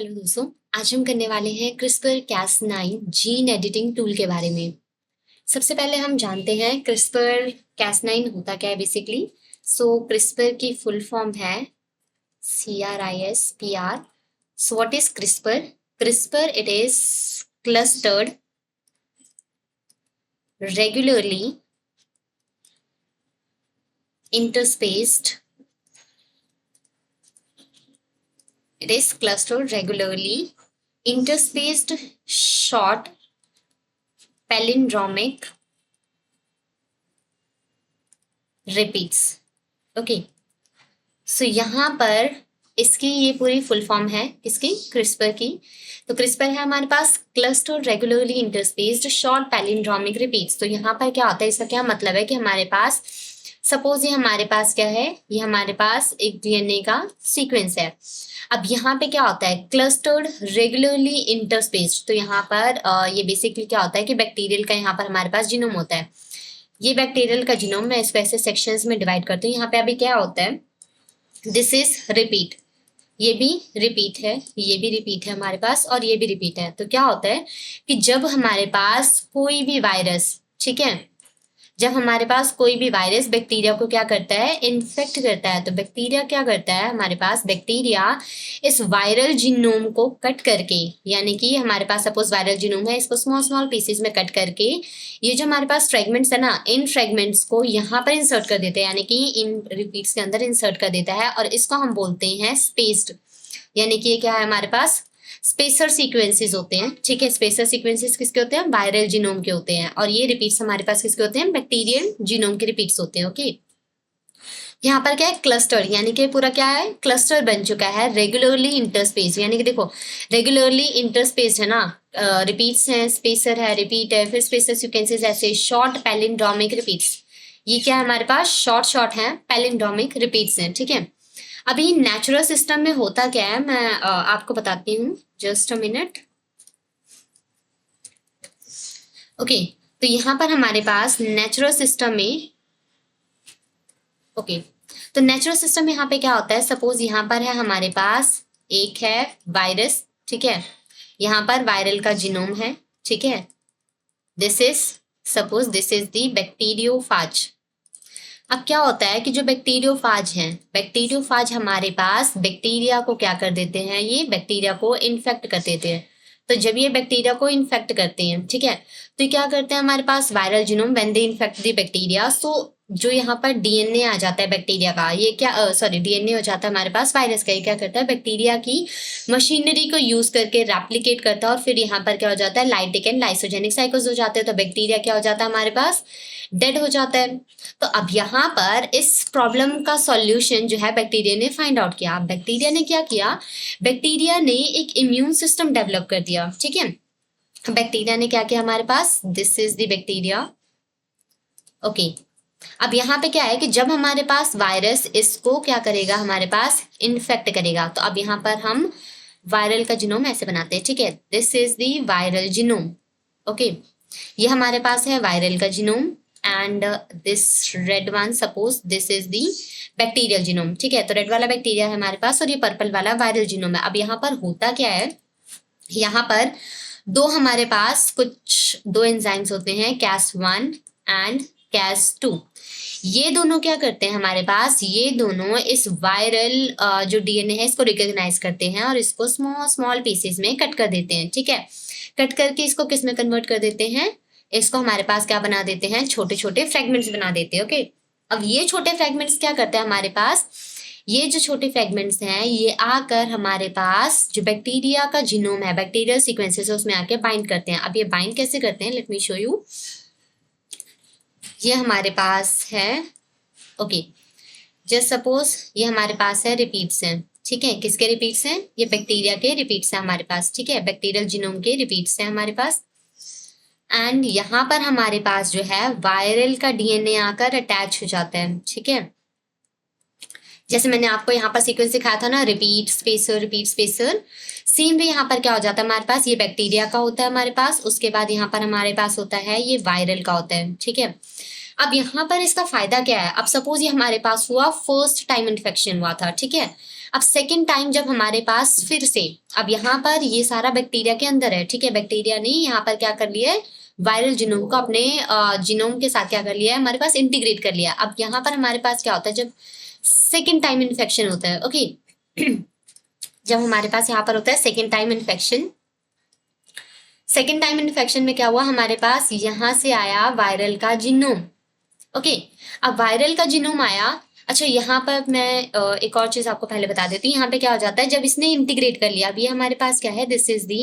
Hello दोस्तों, आज हम करने वाले हैं CRISPR cas9 gene editing tool के बारे में। सबसे पहले हम जानते हैं क्रिस्पर cas9 होता क्या है बेसिकली। क्रिस्पर की फुल फॉर्म है CRISPR। What is CRISPR? CRISPR it is clustered regularly interspaced short palindromic repeats। Okay, so यहाँ पर इसकी ये पूरी फुल फॉर्म है किसकी? क्रिस्पर की। तो क्रिस्पर है हमारे पास clustered regularly interspaced short palindromic repeats. तो यहाँ पर क्या होता है, इसका क्या मतलब है कि हमारे पास सपोज ये हमारे पास क्या है, ये हमारे पास एक डीएनए का सीक्वेंस है। अब यहाँ पे क्या होता है, क्लस्टर्ड रेगुलरली इंटरस्पेस्ड। तो यहाँ पर ये बेसिकली क्या होता है कि बैक्टीरियल का यहाँ पर हमारे पास जीनोम होता है। ये बैक्टीरियल का जीनोम, मैं इसको ऐसे सेक्शंस में डिवाइड करती हूँ। यहाँ पे अभी क्या होता है, दिस इज रिपीट, ये भी रिपीट है, ये भी रिपीट है हमारे पास, और ये भी रिपीट है। तो क्या होता है कि जब हमारे पास कोई भी वायरस, ठीक है, जब हमारे पास कोई भी वायरस बैक्टीरिया को क्या करता है, इन्फेक्ट करता है, तो बैक्टीरिया क्या करता है, हमारे पास बैक्टीरिया इस वायरल जीनोम को कट करके, यानी कि हमारे पास सपोज वायरल जीनोम है, इसको स्मॉल स्मॉल पीसेस में कट करके ये जो हमारे पास फ्रेगमेंट्स है ना, इन फ्रेगमेंट्स को यहाँ पर इंसर्ट कर देते हैं, यानी कि इन रिपीट्स के अंदर इंसर्ट कर देता है, और इसको हम बोलते हैं स्पेस्ड। यानी कि ये क्या है, हमारे पास स्पेसर सीक्वेंसेस होते हैं। ठीक है, स्पेसर सीक्वेंसेस किसके होते हैं? वायरल जीनोम के होते हैं। और ये रिपीट्स हमारे पास किसके होते हैं? बैक्टीरियल जीनोम के रिपीट्स होते हैं। ओके, यहाँ पर क्या है, क्लस्टर, यानी कि पूरा क्या है, क्लस्टर बन चुका है रेगुलरली इंटरस्पेस। यानी कि देखो रेगुलरली इंटरस्पेस है ना, रिपीट्स हैं, स्पेसर है, रिपीट है, फिर स्पेसर सीक्वेंसेस ऐसे शॉर्ट पैलिंड्रोमिक रिपीट्स। ये क्या है हमारे पास, शॉर्ट शॉर्ट है, पैलिंड्रोमिक रिपीट्स हैं। ठीक है, अभी नेचुरल सिस्टम में होता क्या है, मैं आपको बताती हूँ, जस्ट अ मिनट। ओके, तो यहाँ पर हमारे पास नेचुरल सिस्टम में, ओके, तो नेचुरल सिस्टम में यहाँ पे क्या होता है, सपोज यहाँ पर है हमारे पास एक है वायरस, ठीक है, यहाँ पर वायरल का जीनोम है, ठीक है, this is suppose this is the bacteriophage. अब क्या होता है कि जो बैक्टीरियोफाज हैं, बैक्टीरियोफाज हमारे पास बैक्टीरिया को क्या कर देते हैं, ये बैक्टीरिया को इन्फेक्ट कर देते हैं। तो जब ये बैक्टीरिया को इन्फेक्ट करते हैं, ठीक है, तो क्या करते हैं हमारे पास viral genome, when they infect the bacteria, so जो यहाँ पर डीएनए आ जाता है बैक्टीरिया का, ये क्या सॉरी डीएनए हो जाता है हमारे पास वायरस का, ये क्या करता है, बैक्टीरिया की मशीनरी को यूज करके रेप्लिकेट करता है, और फिर यहाँ पर क्या हो जाता है, लाइटिक एंड लाइसोजेनिक साइकिल्स हो जाते हैं। तो बैक्टीरिया क्या हो जाता है हमारे पास, डेड हो जाता है। तो अब यहाँ पर इस प्रॉब्लम का सॉल्यूशन जो है बैक्टीरिया ने फाइंड आउट किया। बैक्टीरिया ने क्या किया, बैक्टीरिया ने एक इम्यून सिस्टम डेवलप कर दिया। ठीक है, बैक्टीरिया ने क्या किया हमारे पास, this is the bacteria. Okay, अब यहाँ पे क्या है कि जब हमारे पास वायरस इसको क्या करेगा, हमारे पास इन्फेक्ट करेगा, तो अब यहाँ पर हम वायरल का जीनोम ऐसे बनाते हैं। ठीक है, this is the viral genome. Okay, ये हमारे पास है वायरल का genome, and this red one, suppose this is the bacterial genome. ठीक है, तो रेड वाला बैक्टीरिया है हमारे पास और ये पर्पल वाला वायरल जीनोम है। अब यहाँ पर होता क्या है, यहाँ पर दो हमारे पास कुछ दो एंजाइम्स होते हैं, cas1 एंड cas2। ये दोनों क्या करते हैं हमारे पास, ये दोनों इस वायरल जो डीएनए है इसको रिकॉग्नाइज करते हैं और इसको स्मॉल स्मॉल पीसेस में कट कर देते हैं। ठीक है, कट करके इसको किस में कन्वर्ट कर देते हैं, इसको हमारे पास क्या बना देते हैं, छोटे छोटे फ्रेगमेंट्स बना देते हैं। ओके, अब ये छोटे फ्रेगमेंट्स क्या करते हैं हमारे पास, ये जो छोटे फ्रेगमेंट्स हैं ये आकर हमारे पास जो बैक्टीरिया का जीनोम है, बैक्टीरियल सीक्वेंसेस है, उसमें आके बाइंड करते हैं। अब ये बाइंड कैसे करते हैं, लेट मी शो यू। ये हमारे पास है, ओके, जस्ट सपोज ये हमारे पास है रिपीट्स हैं। ठीक है, किसके रिपीट्स हैं, ये बैक्टीरिया के रिपीट्स हैं हमारे पास। ठीक है, बैक्टीरियल जीनोम के रिपीट्स हैं हमारे पास, एंड यहाँ पर हमारे पास जो है वायरल का डीएनए आकर अटैच हो जाता है। ठीक है, जैसे मैंने आपको यहाँ पर सीक्वेंस दिखाया था ना, रिपीट स्पेसर, सेम वे यहाँ पर क्या हो जाता है हमारे पास, ये बैक्टीरिया का होता है हमारे पास, उसके बाद यहाँ पर हमारे पास होता है ये वायरल का होता है। ठीक है, अब यहाँ पर इसका फायदा क्या है, अब सपोज ये हमारे पास हुआ फर्स्ट टाइम इन्फेक्शन हुआ था। ठीक है, अब सेकेंड टाइम जब हमारे पास फिर से, अब यहाँ पर ये सारा बैक्टीरिया के अंदर है, ठीक है, बैक्टीरिया ने यहाँ पर क्या कर लिया है, वायरल जीनोम को अपने जीनोम के साथ क्या कर लिया है, हमारे पास इंटीग्रेट कर लिया। अब यहाँ पर हमारे पास क्या होता है, जब सेकेंड टाइम इन्फेक्शन होता है, ओके जब हमारे पास यहाँ पर होता है second time infection, second time infection में क्या हुआ, हमारे पास यहाँ से आया वायरल का जीनोम, ओके। अब वायरल का जीनोम आया, अच्छा यहाँ पर मैं एक और चीज आपको पहले बता देती हूँ, यहाँ पे क्या हो जाता है जब इसने इंटीग्रेट कर लिया, अब ये हमारे पास क्या है, this is the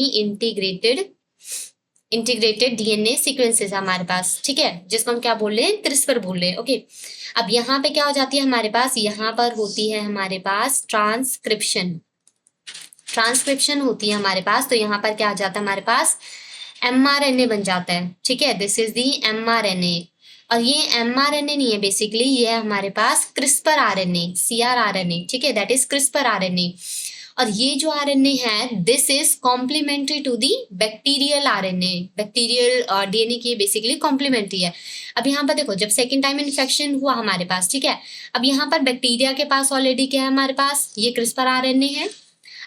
integrated DNA sequences हमारे पास, ठीक है, जिसको हम क्या बोल रहे हैं, क्रिस्पर बोल रहे हैं, ओके। अब यहाँ पे क्या हो जाती है हमारे पास, यहाँ पर होती है हमारे पास ट्रांसक्रिप्शन होती है हमारे पास, तो यहाँ पर क्या आ जाता है हमारे पास, mRNA बन जाता है, ठीक है, दिस इज दी mRNA। और ये mRNA नहीं है बेसिकली, ये है हमारे पास क्रिस्पर आरएनए, CRRNA, ठीक है, दैट इज क्रिस्पर आरएनए। और ये जो आरएनए है, this is complementary to the bacterial RNA, bacterial DNA की बेसिकली कॉम्प्लीमेंट्री है। अब यहाँ पर देखो, जब सेकेंड टाइम इन्फेक्शन हुआ हमारे पास, ठीक है, अब यहाँ पर बैक्टीरिया के पास ऑलरेडी क्या है हमारे पास, ये क्रिस्पर आरएनए है।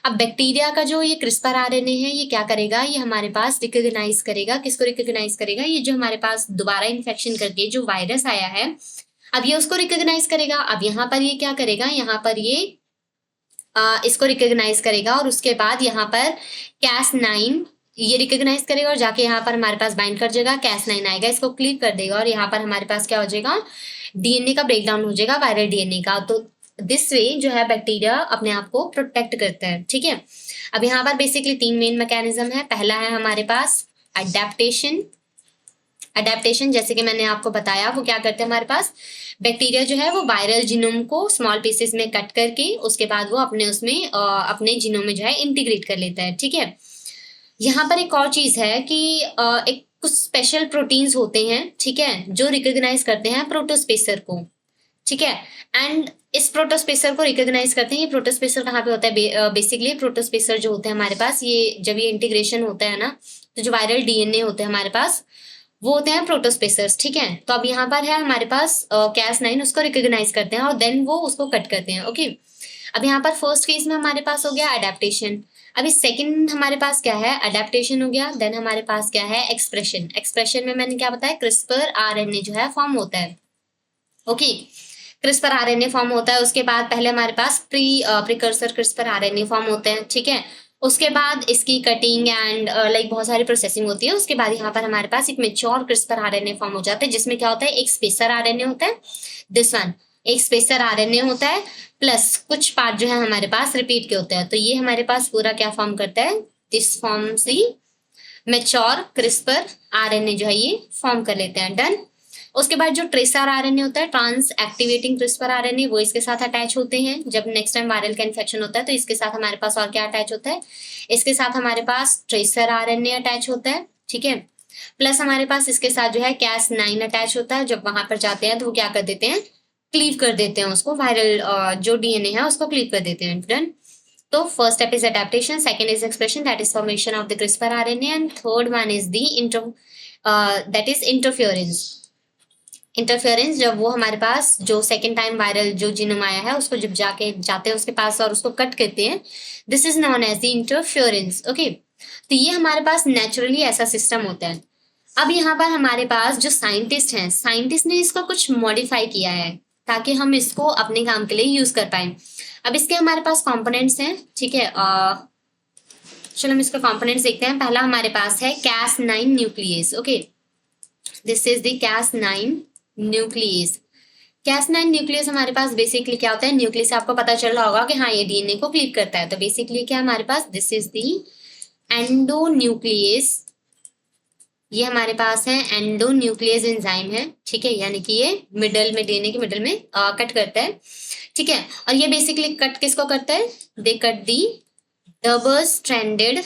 अब बैक्टीरिया का जो ये क्रिस्पर आरएनए है, ये क्या करेगा, ये हमारे पास रिकॉग्नाइज करेगा, किसको रिकॉग्नाइज करेगा, ये जो हमारे पास दोबारा इन्फेक्शन करके जो वायरस आया है, अब ये उसको रिकॉग्नाइज करेगा। अब यहाँ पर ये क्या करेगा, यहाँ पर ये इसको रिकॉग्नाइज करेगा, और उसके बाद यहाँ पर Cas9 ये रिकॉग्नाइज करेगा, और जाके यहाँ पर हमारे पास बाइंड कर जाएगा, Cas9 आएगा, इसको क्लीव कर देगा, और यहाँ पर हमारे पास क्या हो जाएगा, डीएनए का ब्रेकडाउन हो जाएगा, वायरल डीएनए का। तो दिस वे जो है बैक्टीरिया अपने आप को प्रोटेक्ट करता है, ठीक है। अब यहाँ पर बेसिकली 3 मेन मैकेनिज्म है। पहला है हमारे पास अडेप्टेशन, जैसे कि मैंने आपको बताया, वो क्या करते हैं हमारे पास, बैक्टीरिया जो है वो वायरल जीनोम को स्मॉल पीसेस में कट करके उसके बाद वो अपने उसमें अपने जीनोम में जो है इंटीग्रेट कर लेता है, ठीक है। यहाँ पर एक और चीज है कि एक कुछ स्पेशल प्रोटीन्स होते हैं, ठीक है, जो रिकॉग्नाइज करते हैं प्रोटोस्पेसर को, ठीक है। एंड इस प्रोटोस्पेसर को रिकॉग्नाइज करते हैं। ये प्रोटोस्पेसर कहाँ पे होता है, बेसिकली प्रोटोस्पेसर जो होते हैं हमारे पास, ये जब ये इंटीग्रेशन होता है ना, तो जो वायरल डीएनए होते हैं हमारे पास, वो होते हैं प्रोटोस्पेसर्स, ठीक है। तो अब यहाँ पर है हमारे पास Cas9, उसको रिकॉग्नाइज करते हैं और देन वो उसको कट करते हैं, ओके। अब यहाँ पर फर्स्ट केस में हमारे पास हो गया अडेप्टेशन। अभी सेकंड हमारे पास क्या है, अडेप्टेशन हो गया, देन हमारे पास क्या है, एक्सप्रेशन में मैंने क्या बताया, क्रिस्पर आरएनए जो है फॉर्म होता है, ओके। क्रिस्पर आरएनए फॉर्म होता है, उसके बाद पहले हमारे पास प्रिकर्सर क्रिस्पर आरएनए फॉर्म होते हैं, ठीक है। उसके बाद इसकी कटिंग एंड लाइक बहुत सारी प्रोसेसिंग होती है। उसके बाद यहाँ पर हमारे पास एक मेच्योर क्रिस्पर आरएनए फॉर्म हो जाता है, जिसमें क्या होता है, एक स्पेसर आरएनए होता है, दिस वन एक स्पेसर आरएनए होता है, प्लस कुछ पार्ट जो है हमारे पास रिपीट के होते हैं। तो ये हमारे पास पूरा क्या फॉर्म करता है, this forms the mature CRISPR RNA जो है ये फॉर्म कर लेते हैं, डन। उसके बाद जो ट्रेसर आरएनए होता है, ट्रांस एक्टिवेटिंग क्रिस्पर आरएनए, वो इसके साथ अटैच होते हैं। जब नेक्स्ट टाइम वायरल का इन्फेक्शन होता है तो इसके साथ हमारे पास और क्या अटैच होता है, इसके साथ हमारे पास ट्रेसर आरएनए अटैच होता है, ठीक है। प्लस हमारे पास इसके साथ जो है Cas9 अटैच होता है। जब वहां पर जाते हैं तो वो क्या कर देते हैं, क्लीव कर देते हैं उसको, वायरल जो डीएनए है उसको क्लीव कर देते हैं, डन। तो first step is adaptation, second is expression, that is formation of the CRISPR RNA, and third one is the that is interference. जब वो हमारे पास जो सेकेंड टाइम वायरल जो जीनोम आया है उसको जब जाते हैं उसके पास और उसको कट करते हैं, this is known as the interference, okay. तो ये हमारे पास नेचुरली ऐसा सिस्टम होता है। अब यहाँ पर हमारे पास जो साइंटिस्ट हैं, साइंटिस्ट ने इसको कुछ मॉडिफाई किया है ताकि हम इसको अपने काम के लिए यूज कर पाए। अब इसके हमारे पास कंपोनेंट्स हैं, ठीक है। चलो हम इसके कंपोनेंट्स देखते हैं। पहला हमारे पास है Cas9 nucleus, okay, this is the Cas9 nucleus. Cas9 nucleus हमारे पास बेसिकली क्या होता है, न्यूक्लियस से आपको पता चल रहा होगा कि हाँ ये डीएनए को क्लीव करता है। तो बेसिकली क्या हमारे पास, दिस इज द एंडोन्यूक्लियस, ये हमारे पास है एंडोन्यूक्लियस एंजाइम है, ठीक है, यानी कि ये मिडल में, डीएनए के मिडल में कट करता है, ठीक है। और ये बेसिकली कट किसको करता है, they cut the double stranded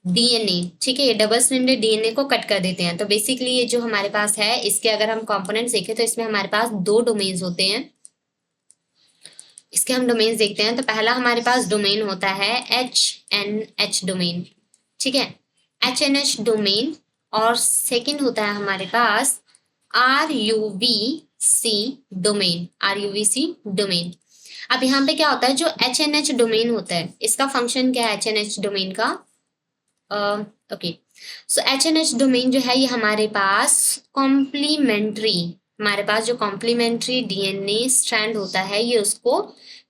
DNA, ठीक है, ये डबल स्ट्रैंडेड डीएनए को कट कर देते हैं। तो बेसिकली ये जो हमारे पास है, इसके अगर हम कंपोनेंट्स देखें तो इसमें हमारे पास 2 डोमेन्स होते हैं। इसके हम डोमेन्स देखते हैं। तो पहला हमारे पास डोमेन होता है HNH डोमेन, ठीक है, HNH डोमेन। और सेकंड होता है हमारे पास RUVC डोमेन, RUVC डोमेन। अब यहाँ पे क्या होता है, जो HNH डोमेन होता है इसका फंक्शन क्या है, HNH डोमेन का, ओके, सो HNH डोमेन जो है ये हमारे पास कॉम्प्लीमेंट्री, हमारे पास जो कॉम्प्लीमेंट्री DNA स्ट्रैंड होता है ये उसको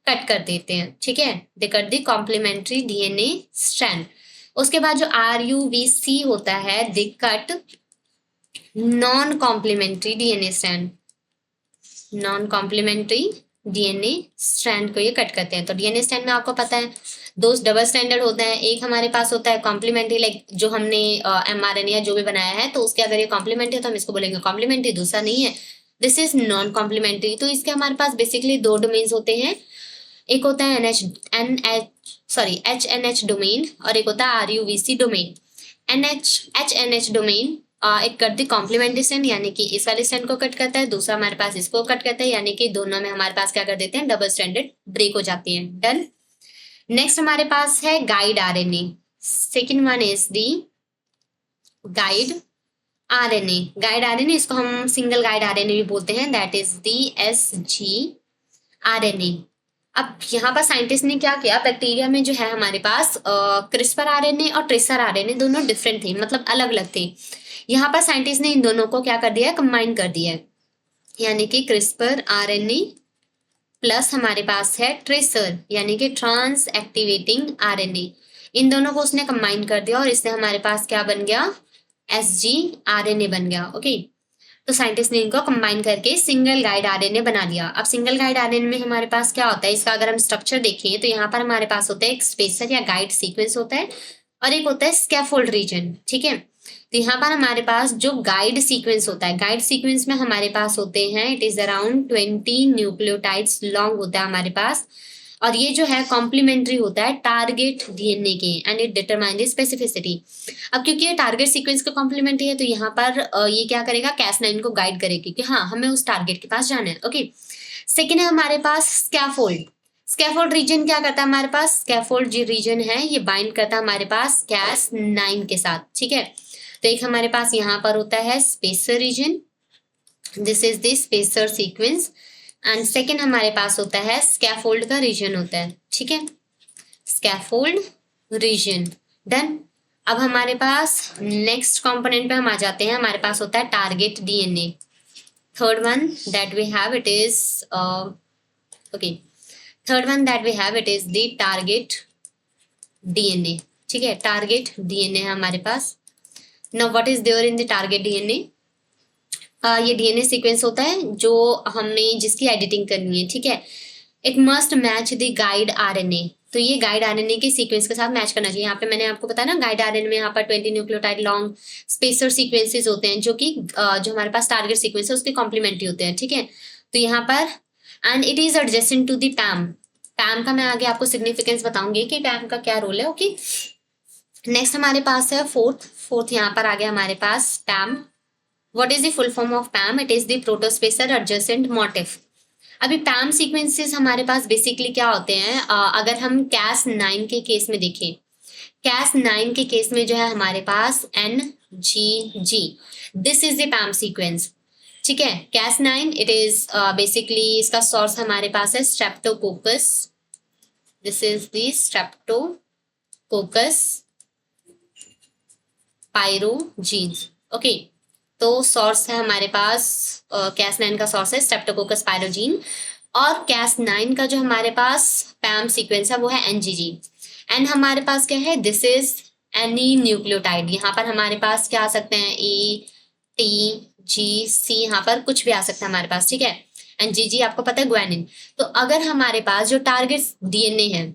कट कर देते हैं, ठीक है, they cut the complementary DNA strand. उसके बाद जो RUVC होता है they cut non complementary DNA strand, non complementary DNA strand को ये कट करते हैं। तो DNA स्ट्रैंड में आपको पता है दो डबल स्टैंडर्ड होते हैं, एक हमारे पास होता है कॉम्प्लीमेंट्री, लाइक जो हमने mRNA या जो भी बनाया है तो उसके अगर ये कॉम्प्लीमेंट्री है तो हम इसको बोलेंगे कॉम्प्लीमेंट्री, दूसरा नहीं है दिस इज नॉन कॉम्प्लीमेंट्री। तो इसके हमारे पास बेसिकली दो डोमेन्स होते हैं, एक होता है HNH डोमेन और एक होता है RUVC डोमेन। HNH डोमेन एक कट दी कॉम्प्लीमेंट्री स्ट्रैंड यानी कि इस वाले स्ट्रैंड को कट करता है, दूसरा हमारे पास इसको कट करता है, यानी कि दोनों में हमारे पास क्या कर देते हैं, डबल स्ट्रैंडेड ब्रेक हो जाती है। डन। नेक्स्ट हमारे पास है guide RNA, second one is the guide RNA। Guide RNA इसको हम सिंगल गाइड RNA भी बोलते हैं, दैट इज दी sgRNA। अब यहाँ पर साइंटिस्ट ने क्या किया, बैक्टीरिया में जो है हमारे पास क्रिस्पर RNA और ट्रेसर RNA दोनों डिफरेंट थे, मतलब अलग अलग थे। यहाँ पर साइंटिस्ट ने इन दोनों को क्या कर दिया है, कंबाइन कर दिया है, यानी कि क्रिस्पर RNA प्लस हमारे पास है ट्रेसर यानी कि ट्रांस एक्टिवेटिंग RNA, इन दोनों को उसने कंबाइन कर दिया और इससे हमारे पास क्या बन गया, sgRNA बन गया। ओके, तो साइंटिस्ट ने इनको कंबाइन करके सिंगल गाइड RNA बना दिया। अब सिंगल गाइड RNA में हमारे पास क्या होता है, इसका अगर हम स्ट्रक्चर देखें तो यहाँ पर हमारे पास होता है एक स्पेसर या गाइड सीक्वेंस होता है और एक होता है स्कैफोल्ड रीजन, ठीक है। तो यहाँ पर हमारे पास जो गाइड सीक्वेंस होता है, गाइड सीक्वेंस में हमारे पास होते हैं it is around 20 nucleotides long होता है हमारे पास, और ये जो है कॉम्प्लीमेंट्री होता है टारगेट DNA के and it determine the specificity. अब क्योंकि ये टारगेट सीक्वेंस का कॉम्प्लीमेंट्री है तो यहाँ पर ये क्या करेगा, Cas9 को गाइड करेगी कि हाँ हमें उस टारगेट के पास जाना है। ओके, सेकेंड है हमारे पास स्कैफोल्ड। स्कैफोल्ड रीजन क्या करता है, हमारे पास स्कैफोल्ड जो रीजन है ये बाइंड करता है हमारे पास Cas9 के साथ, ठीक है। तो एक हमारे पास यहाँ पर होता है spacer region, this is the spacer sequence, and second हमारे पास होता है स्कैफोल्ड का रीजन होता है, ठीक है, स्कैफोल्ड रीजन। डन। अब हमारे पास नेक्स्ट कंपोनेंट पे हम आ जाते हैं, हमारे पास होता है target DNA। Third one that we have it is okay, third one that we have it is the target DNA, ठीक है, टारगेट DNA है हमारे पास। Now what is there in the target DNA, ये DNA सीक्वेंस होता है जो हमें जिसकी एडिटिंग करनी है, ठीक है। It must match the guide RNA, तो ये गाइड RNA के सीक्वेंस के साथ मैच करना चाहिए। यहाँ पे मैंने आपको बताया ना गाइड RNA में यहाँ पर 20 न्यूक्लियोटाइड लॉन्ग स्पेसर सीक्वेंसेस होते हैं जो कि जो हमारे पास टारगेट सीक्वेंस है उसके कॉम्प्लीमेंट्री होते हैं, ठीक है। तो यहाँ पर and it is adjacent to the PAM। PAM का मैं आगे आपको सिग्निफिकेंस बताऊंगी कि PAM का क्या रोल है। ओके, नेक्स्ट हमारे पास है फोर्थ यहाँ पर आ गया हमारे पास PAM। What is the full form of PAM? It is the protospacer adjacent motif। अभी PAM सीक्वेंसेस हमारे पास बेसिकली क्या होते हैं, अगर हम Cas9 के केस में देखें, Cas9 के केस में जो है हमारे पास NGG, this is the PAM sequence, ठीक है। Cas9 इट इज बेसिकली इसका सोर्स हमारे पास है streptococcus, this is the streptococcus pyogenes. Okay, तो सोर्स है हमारे पास Cas9 का सोर्स है स्ट्रेप्टोकोकस पायरोजीन, और Cas9 का जो हमारे पास PAM सीक्वेंस है वो है NGG। एंड हमारे पास क्या है, दिस इज एनी न्यूक्लियोटाइड, यहाँ पर हमारे पास क्या आ सकते हैं ETGC, यहाँ पर कुछ भी आ सकता है हमारे पास, ठीक है। NGG आपको पता है ग्वानिन। तो अगर हमारे पास जो टारगेट DNA है,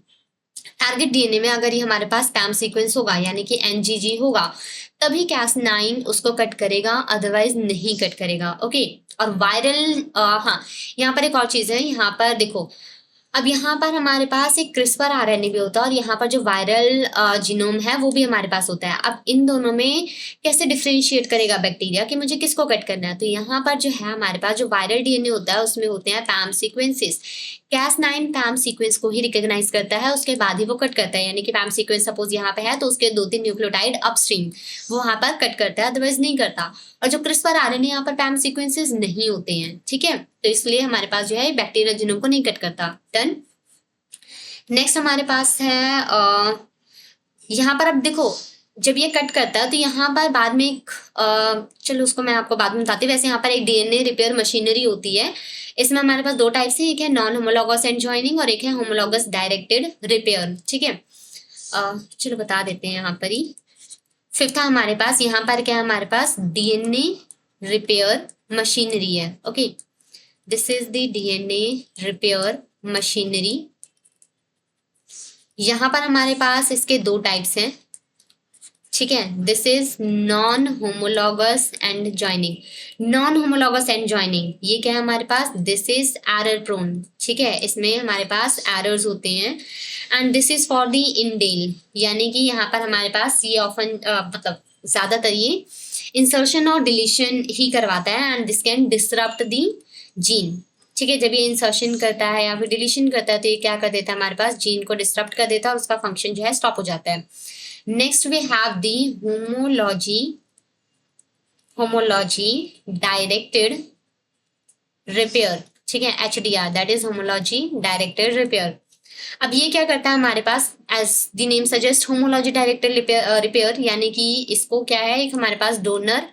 टारगेट DNA में अगर ये हमारे पास PAM सीक्वेंस होगा यानी कि NGG होगा तभी Cas9 उसको कट करेगा, अदरवाइज नहीं कट करेगा। ओके, और वायरल हाँ यहाँ पर एक और चीज है, यहाँ पर देखो अब यहाँ पर हमारे पास एक क्रिस्पर RNA भी होता है और यहाँ पर जो वायरल जीनोम है वो भी हमारे पास होता है। अब इन दोनों में कैसे डिफ्रेंशिएट करेगा बैक्टीरिया कि मुझे किसको कट करना है, तो यहाँ पर जो है हमारे पास जो वायरल DNA होता है उसमें होते हैं PAM sequences. Cas9 PAM sequence को ही रिकॉग्नाइज करता है, उसके बाद ही वो कट करता है, यानी कि PAM सीक्वेंस सपोज यहाँ पे है तो उसके 2-3 न्यूक्लियोटाइड अपस्ट्रीम वो वहां पर कट करता है, अदरवाइज नहीं करता। और जो क्रिस्पर RNA यहाँ पर PAM सीक्वेंसेस नहीं होते हैं, ठीक है, तो इसलिए हमारे पास जो है बैक्टीरियल जीनोम को नहीं कट करता। डन। नेक्स्ट हमारे पास है यहाँ पर अब देखो जब ये कट करता है तो यहाँ पर बाद में एक चलो उसको मैं आपको बाद में बताती हूँ। वैसे यहाँ पर एक डीएनए रिपेयर मशीनरी होती है। इसमें हमारे पास दो टाइप्स हैं, एक है नॉन होमोलॉगस एंड ज्वाइनिंग और एक है होमोलॉगस डायरेक्टेड रिपेयर। ठीक है, चलो बता देते हैं यहाँ पर ही। फिफ्थ हमारे पास यहाँ पर क्या है, हमारे पास डीएनए रिपेयर मशीनरी है। Okay, this is the DNA repair machinery. यहाँ पर हमारे पास इसके दो टाइप्स हैं। ठीक है, this is non homologous and joining. Non homologous and joining ये क्या है हमारे पास, दिस इज एरर प्रोन। ठीक है, इसमें हमारे पास एरर्स होते हैं। And this is for the indel, यानी कि यहाँ पर हमारे पास ये ऑफन मतलब ज्यादातर ये इंसर्शन और डिलीशन ही करवाता है। And this can disrupt the gene. ठीक है, जब ये इंसर्शन करता है या फिर डिलीशन करता है तो ये क्या कर देता है, हमारे पास जीन को डिसरप्ट कर देता है और उसका फंक्शन जो है स्टॉप हो जाता है। Next we have the homology directed repair. ठीक है, HDR, that is homology directed repair. अब ये क्या करता है हमारे पास, as the name suggest homology directed repair, यानी कि इसको क्या है, एक हमारे पास डोनर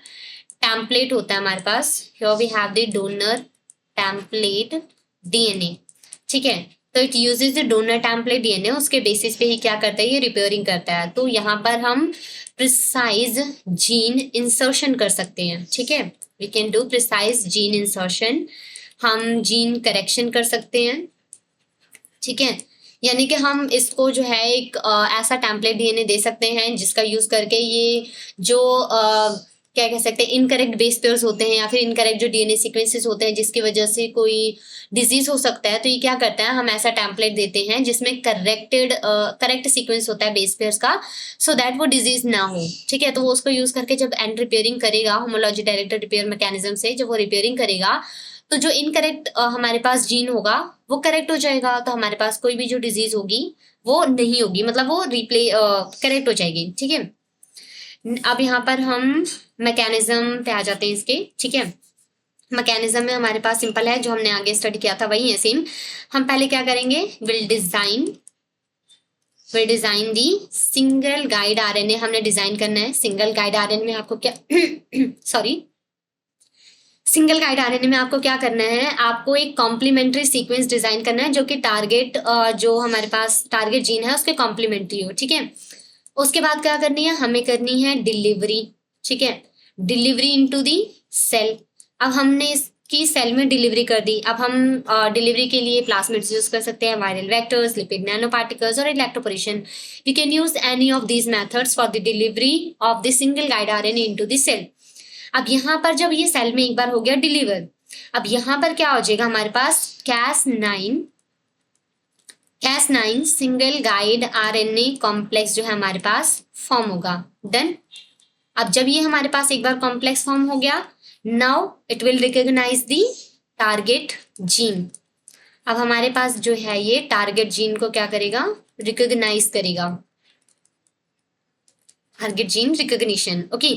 टेम्पलेट होता है हमारे पास। Here we have the donor template DNA. ठीक है, तो it uses the donor template DNA, उसके बेसिस पे ही क्या करता है, ये रिपेयरिंग करता है। तो यहाँ पर हम प्रिसाइज जीन इंसर्शन कर सकते हैं। ठीक है, we can do precise gene insertion, हम जीन करेक्शन कर सकते हैं। ठीक है, यानी कि हम इसको जो है एक ऐसा टेम्पलेट डीएनए दे सकते हैं जिसका यूज करके ये जो क्या कह सकते हैं इनकरेक्ट बेस पेयर्स होते हैं या फिर इनकरेक्ट जो डीएनए सीक्वेंसेस होते हैं जिसकी वजह से कोई डिजीज हो सकता है, तो ये क्या करता है, हम ऐसा टेम्पलेट देते हैं जिसमें करेक्ट सीक्वेंस होता है बेस पेयर्स का, सो दैट वो डिजीज ना हो। ठीक है, तो वो उसको यूज करके जब एंड रिपेयरिंग करेगा होमोलॉजी डायरेक्टेड रिपेयर मैकेनिज्म से, जब वो रिपेयरिंग करेगा तो जो इनकरेक्ट हमारे पास जीन होगा वो करेक्ट हो जाएगा। तो हमारे पास कोई भी जो डिजीज होगी वो नहीं होगी, मतलब वो करेक्ट हो जाएगी। ठीक है, अब यहाँ पर हम मैकेनिज्म पे आ जाते हैं इसके। ठीक है, मैकेनिज्म में हमारे पास सिंपल है, जो हमने आगे स्टडी किया था वही है सेम। हम पहले क्या करेंगे, will design the single guide RNA हमने डिजाइन करना है। सिंगल गाइड आरएनए में आपको क्या सॉरी सिंगल गाइड आरएनए में आपको क्या करना है, आपको एक कॉम्प्लीमेंट्री सीक्वेंस डिजाइन करना है जो कि टारगेट जो हमारे पास टारगेट जीन है उसके कॉम्प्लीमेंट्री हो। ठीक है, उसके बाद क्या करनी है, हमें करनी है डिलीवरी। ठीक है, डिलीवरी इनटू दी सेल। अब हमने इसकी सेल में डिलीवरी कर दी। अब हम डिलीवरी के लिए प्लाज्मिड्स यूज कर सकते हैं, viral vectors, lipid nano particles और electroporation. We can use any of these methods for the delivery of the single guide RNA into the cell. अब यहाँ पर जब ये सेल में एक बार हो गया डिलीवर, अब यहाँ पर क्या हो जाएगा हमारे पास, Cas9 single guide RNA complex जो है हमारे पास फॉर्म होगा। डन। अब जब ये हमारे पास एक बार कॉम्प्लेक्स फॉर्म हो गया, now it will recognise the target gene. अब हमारे पास जो है ये टारगेट जीन को क्या करेगा, रिकॉग्नाइज करेगा, टारगेट जीन रिकॉग्निशन। ओके,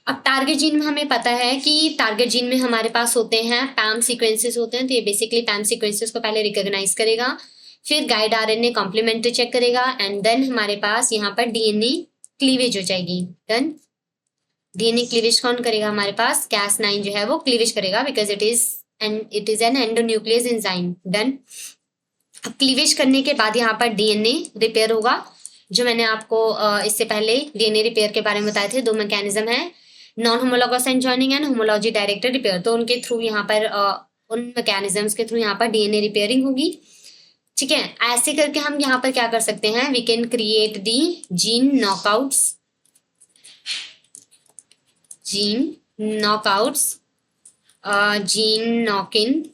अब टारगेट जीन में हमें पता है कि टारगेट जीन में हमारे पास होते हैं पैम सीक्वेंसेस होते हैं। तो ये बेसिकली पैम सीक्वेंसेस को पहले रिकॉग्नाइज करेगा, फिर गाइड आरएनए कॉम्प्लीमेंट्री चेक करेगा एंड देन हमारे पास यहाँ पर डीएनए क्लीवेज हो जाएगी। डन। डीएनए क्लीवेज कौन करेगा, हमारे पास Cas9 जो है वो क्लीवेज करेगा because it is an endonuclease enzyme. Done. अब क्लीवेज करने के बाद यहाँ पर डीएनए रिपेयर होगा, जो मैंने आपको इससे पहले डीएनए रिपेयर के बारे में बताए थे। दो मैकेनिज्म है, non homologous and joining and homology directed repair. तो उनके थ्रू यहाँ पर उन मैकेनिज्म्स के थ्रू यहाँ पर डीएनए रिपेयरिंग होगी। ठीक है, ऐसे करके हम यहाँ पर क्या कर सकते हैं, we can create the gene knockouts gene knock in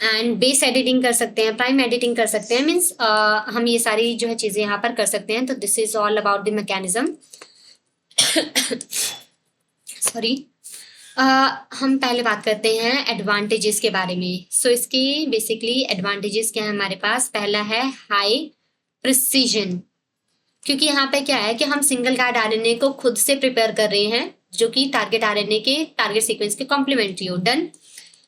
and base editing कर सकते हैं, प्राइम एडिटिंग कर सकते हैं। मीन्स हम ये सारी जो है चीजें यहाँ पर कर सकते हैं। तो this is all about the mechanism. Sorry, हम पहले बात करते हैं एडवांटेजेस के बारे में। सो इसके बेसिकली एडवांटेजेस क्या है हमारे पास, पहला है हाई प्रिसीजन, क्योंकि यहाँ पे क्या है कि हम सिंगल गाइड आरएनए को खुद से प्रिपेयर कर रहे हैं जो कि टारगेट आरएनए के टारगेट सीक्वेंस के कॉम्प्लीमेंट्री हो। डन।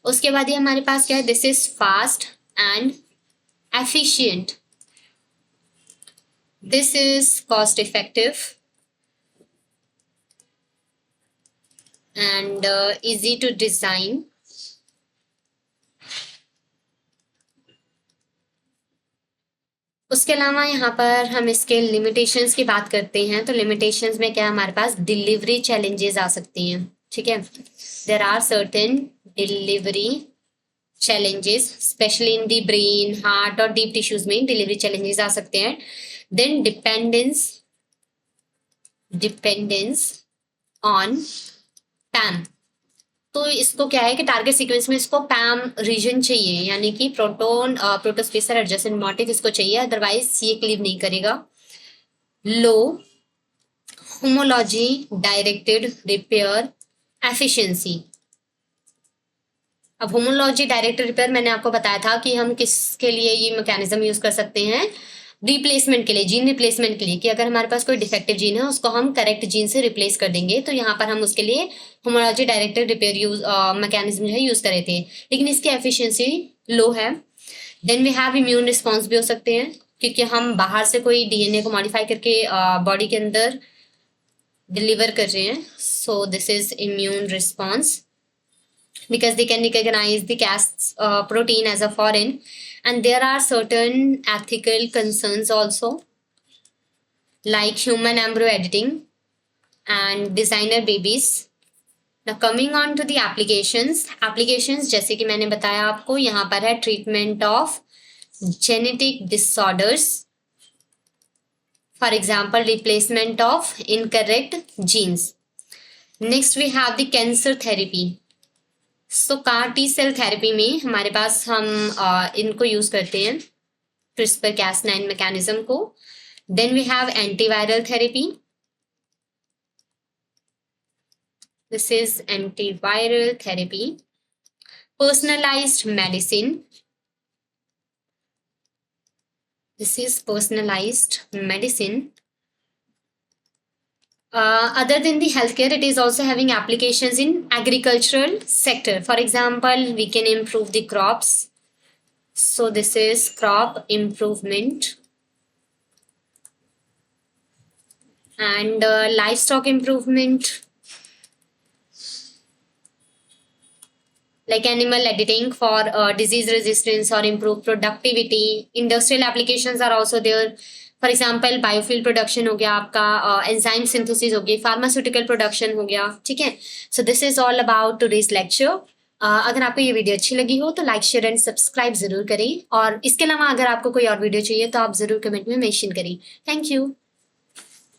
उसके बाद ये हमारे पास क्या है, this is fast and efficient. This is cost effective and easy to design. उसके अलावा यहाँ पर हम इसके लिमिटेशंस की बात करते हैं, तो लिमिटेशंस में क्या हमारे पास डिलीवरी चैलेंजेस आ सकती हैं, ठीक है. There are certain delivery challenges, specially in the brain, heart और डीप टिश्यूज में डिलीवरी चैलेंजेस आ सकते हैं. Then dependence on PAM. तो इसको क्या है कि टारगेट सीक्वेंस में इसको पैम रीजन चाहिए, यानी कि प्रोटोस्पेसर एडजेसेंट मोटिफ इसको चाहिए, अदरवाइज ये क्लीव नहीं करेगा. लो होमोलॉजी डायरेक्टेड रिपेयर एफिशिएंसी. अब होमोलॉजी डायरेक्टेड रिपेयर मैंने आपको बताया था कि हम किसके लिए ये मैकेनिज्म यूज कर सकते हैं, रिप्लेसमेंट के लिए, जीन रिप्लेसमेंट के लिए, कि अगर हमारे पास कोई डिफेक्टिव जीन है उसको हम करेक्ट जीन से रिप्लेस कर देंगे. तो यहाँ पर हम उसके लिए होमोलॉजी डायरेक्टेड रिपेयर मैकेनिज्म जो है यूज करे थे, लेकिन इसकी एफिशिएंसी लो है. Then we have immune response भी हो सकते हैं, क्योंकि हम बाहर से कोई डीएनए को मॉडिफाई करके बॉडी के अंदर डिलीवर कर रहे हैं. So this is immune response because they can recognize the Cas protein as a foreign. And there are certain ethical concerns also, like human embryo editing and designer babies. Now coming on to the applications जैसे कि मैंने बताया आपको, यहाँ पर है treatment of genetic disorders, for example replacement of incorrect genes. Next we have the cancer therapy. So CAR T cell therapy में हमारे पास हम इनको यूज करते हैं, CRISPR-Cas9 मैकेनिज्म को. Then we have antiviral therapy. This is antiviral therapy. Personalised medicine. This is personalised medicine. Other than the healthcare, it is also having applications in agricultural sector. For example, we can improve the crops. So this is crop improvement. And livestock improvement, like animal editing for disease resistance or improve productivity. Industrial applications are also there. For example biofuel production हो गया आपका, enzyme synthesis हो गई, pharmaceutical production हो गया, ठीक है. So this is all about today's lecture. अगर आपको ये वीडियो अच्छी लगी हो तो लाइक शेयर एंड सब्सक्राइब जरूर करें, और इसके अलावा अगर आपको कोई और वीडियो चाहिए तो आप जरूर कमेंट में मेंशन करें. Thank you.